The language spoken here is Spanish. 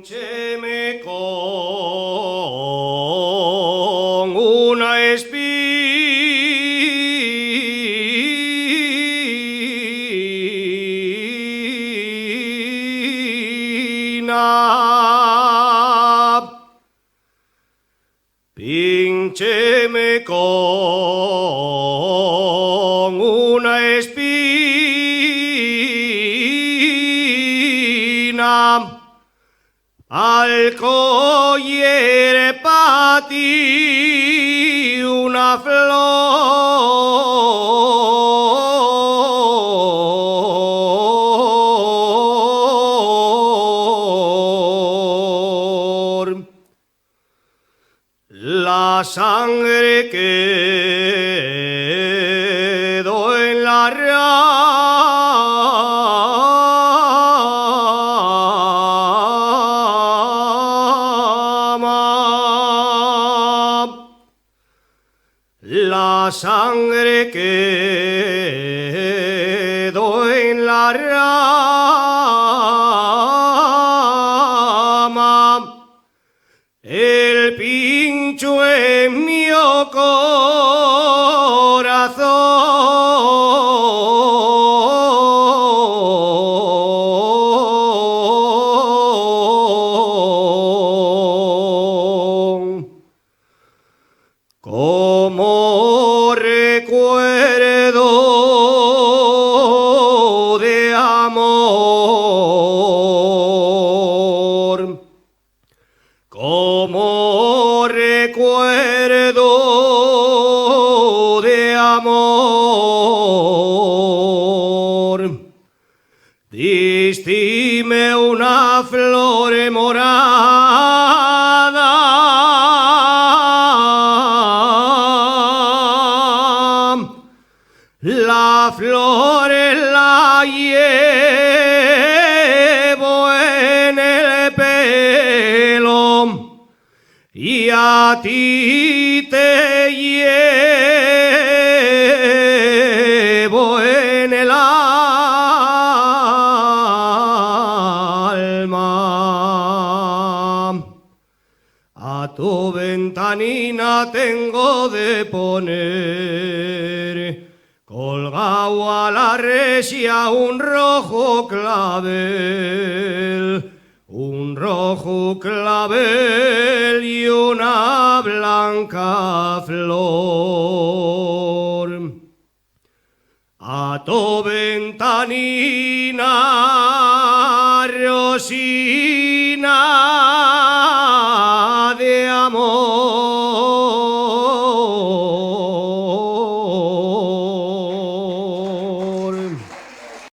Píncheme con una espina. Píncheme con una espina. Alcoyer pa' ti una flor. La sangre quedó en la La sangre quedó en la rama, el pincho en mi corazón. Como recuerdo de amor, como recuerdo de amor, distime una flor morada. La flor la llevo en el pelo y a ti te llevo en el alma. A tu ventanina tengo de poner colgado a la resia un rojo clavel y una blanca flor. A tu ventanina, Rosina,